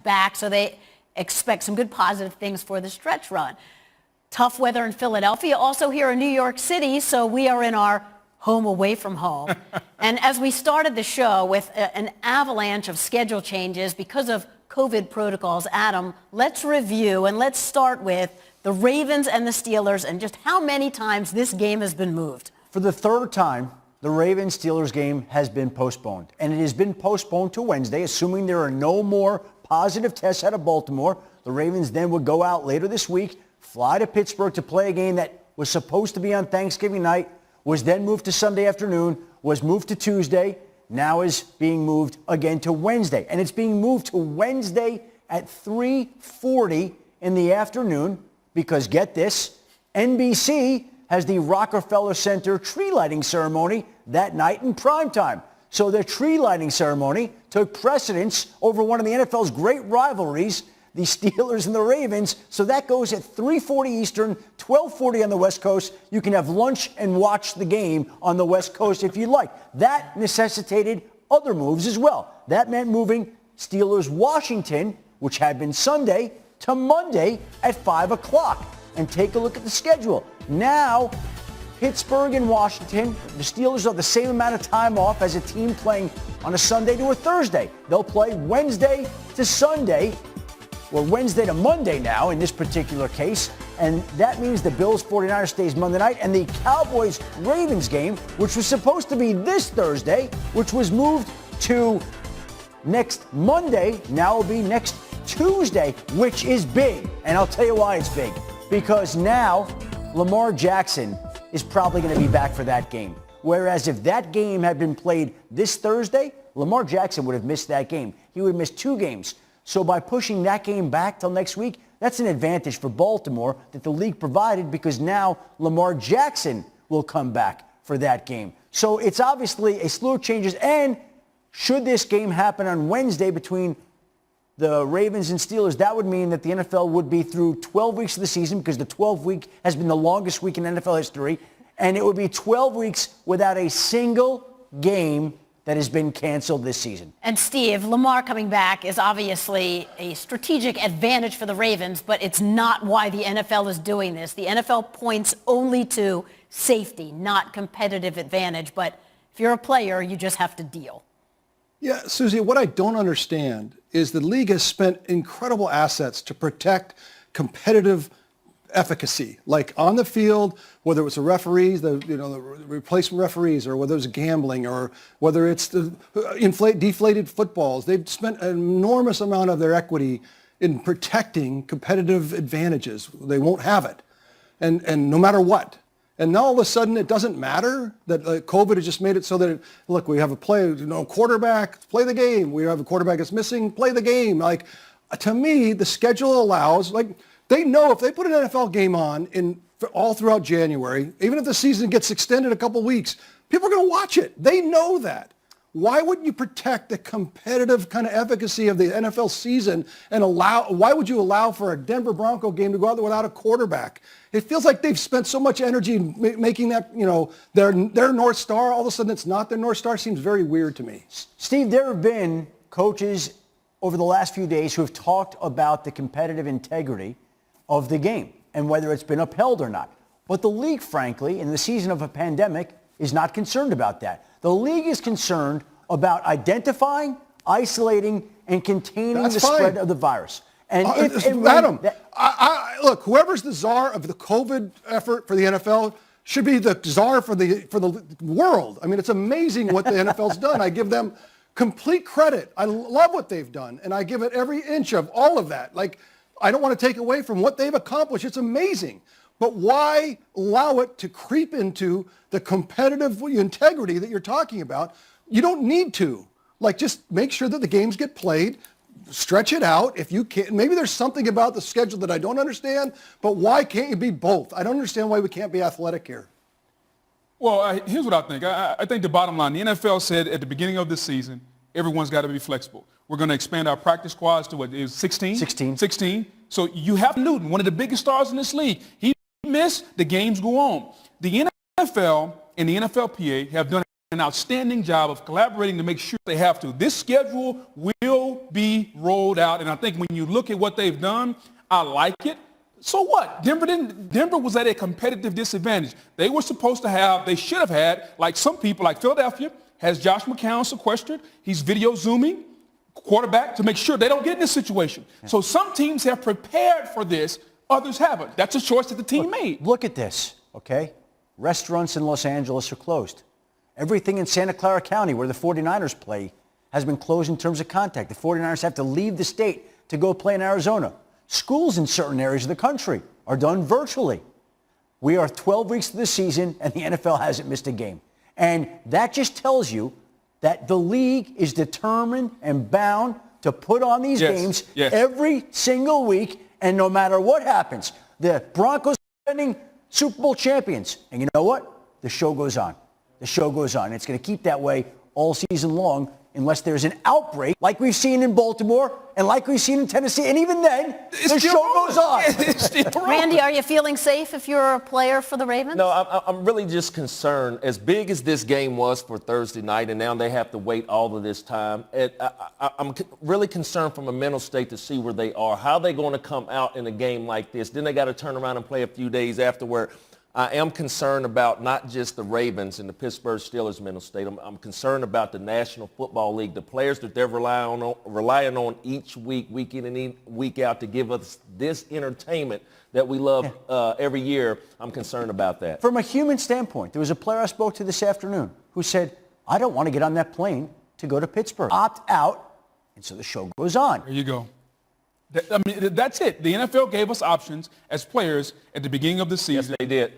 back, so they expect some good positive things for the stretch run. Tough weather in Philadelphia, also here in New York City, so we are in our home away from home. And as we started the show with an avalanche of schedule changes because of COVID protocols, Adam, let's review and let's start with the Ravens and the Steelers and just how many times this game has been moved. For the third time, the Ravens-Steelers game has been postponed. And it has been postponed to Wednesday, assuming there are no more positive tests out of Baltimore. The Ravens then would go out later this week, fly to Pittsburgh to play a game that was supposed to be on Thanksgiving night, was then moved to Sunday afternoon, was moved to Tuesday, now is being moved again to Wednesday. And it's being moved to Wednesday at 3:40 in the afternoon because, get this, NBC has the Rockefeller Center tree lighting ceremony that night in primetime. So the tree lighting ceremony took precedence over one of the NFL's great rivalries, the Steelers and the Ravens. So that goes at 3:40 Eastern, 12:40 on the West Coast. You can have lunch and watch the game on the West Coast if you'd like. That necessitated other moves as well. That meant moving Steelers-Washington, which had been Sunday, to Monday at 5 o'clock. And take a look at the schedule. Now, Pittsburgh and Washington, the Steelers have the same amount of time off as a team playing on a Sunday to a Thursday. They'll play Wednesday to Sunday, or Wednesday to Monday now in this particular case. And that means the Bills-49ers stays Monday night, and the Cowboys-Ravens game, which was supposed to be this Thursday, which was moved to next Monday, now will be next Tuesday, which is big. And I'll tell you why it's big. Because now Lamar Jackson is probably going to be back for that game. Whereas if that game had been played this Thursday, Lamar Jackson would have missed that game. He would have missed 2 games. So by pushing that game back till next week, that's an advantage for Baltimore that the league provided because now Lamar Jackson will come back for that game. So it's obviously a slew of changes. And should this game happen on Wednesday between the Ravens and Steelers, that would mean that the NFL would be through 12 weeks of the season because the 12th week has been the longest week in NFL history. And it would be 12 weeks without a single game that has been canceled this season. And Steve, Lamar coming back is obviously a strategic advantage for the Ravens, but it's not why the NFL is doing this. The NFL points only to safety, not competitive advantage. But if you're a player, you just have to deal. Yeah, Susie, what I don't understand is the league has spent incredible assets to protect competitive efficacy, like on the field, whether it was the referees, the replacement referees, or whether it was gambling, or whether it's the deflated footballs. They've spent an enormous amount of their equity in protecting competitive advantages. They won't have it, and no matter what. And now all of a sudden it doesn't matter that COVID has just made it so that, look, we have a quarterback, play the game. We have a quarterback that's missing, play the game. Like, to me, the schedule allows, they know if they put an NFL game on all throughout January, even if the season gets extended a couple weeks, people are going to watch it. They know that. Why wouldn't you protect the competitive kind of efficacy of the NFL season and why would you allow for a Denver Bronco game to go out there without a quarterback? It feels like they've spent so much energy making that, their North Star. All of a sudden it's not their North Star. Seems very weird to me. Steve, there have been coaches over the last few days who have talked about the competitive integrity of the game and whether it's been upheld or not. But the league, frankly, in the season of a pandemic, is not concerned about that. The league is concerned about identifying, isolating, and containing the spread of the virus. And Adam, look, whoever's the czar of the COVID effort for the NFL should be the czar for the world. I mean, it's amazing what the NFL's done. I give them complete credit. I love what they've done, and I give it every inch of all of that. I don't want to take away from what they've accomplished. It's amazing. But why allow it to creep into the competitive integrity that you're talking about? You don't need to. Just make sure that the games get played, stretch it out if you can. Maybe there's something about the schedule that I don't understand, but why can't you be both? I don't understand why we can't be athletic here. Well, here's what I think. I think the bottom line, the NFL said at the beginning of this season, everyone's got to be flexible. We're going to expand our practice squads to what is 16? 16. So you have Newton, one of the biggest stars in this league. He missed, the games go on. The NFL and the NFLPA have done an outstanding job of collaborating to make sure they have to. This schedule will be rolled out, and I think when you look at what they've done, I like it. So what? Denver was at a competitive disadvantage. They should have had, like some people, like Philadelphia, has Josh McCown sequestered. He's video zooming quarterback to make sure they don't get in this situation. Yeah. So some teams have prepared for this, others haven't. That's a choice that the team made. Look at this, okay? Restaurants in Los Angeles are closed. Everything in Santa Clara County, where the 49ers play, has been closed in terms of contact. The 49ers have to leave the state to go play in Arizona. Schools in certain areas of the country are done virtually. We are 12 weeks through the season, and the NFL hasn't missed a game. And that just tells you that the league is determined and bound to put on these games every single week, and no matter what happens. The Broncos are defending Super Bowl champions. And you know what? The show goes on. The show goes on. It's going to keep that way all season long unless there's an outbreak like we've seen in Baltimore and like we've seen in Tennessee. And even then, the show goes on. Randy, are you feeling safe if you're a player for the Ravens? No, I'm really just concerned. As big as this game was for Thursday night, and now they have to wait all of this time, I'm really concerned from a mental state to see where they are. How are they going to come out in a game like this? Then they got to turn around and play a few days afterward. I am concerned about not just the Ravens and the Pittsburgh Steelers mental state. I'm concerned about the National Football League, the players that they're relying on each week in and week out to give us this entertainment that we love every year. I'm concerned about that. From a human standpoint, there was a player I spoke to this afternoon who said, I don't want to get on that plane to go to Pittsburgh. Opt out, and so the show goes on. There you go. I mean, that's it. The NFL gave us options as players at the beginning of the season. Yes, they did.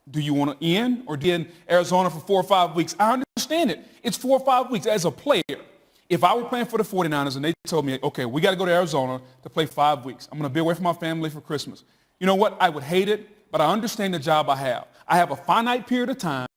Do you want to end or get in Arizona for 4 or 5 weeks? I understand it. It's 4 or 5 weeks as a player. If I were playing for the 49ers and they told me, okay, we got to go to Arizona to play 5 weeks. I'm going to be away from my family for Christmas. You know what? I would hate it, but I understand the job I have. I have a finite period of time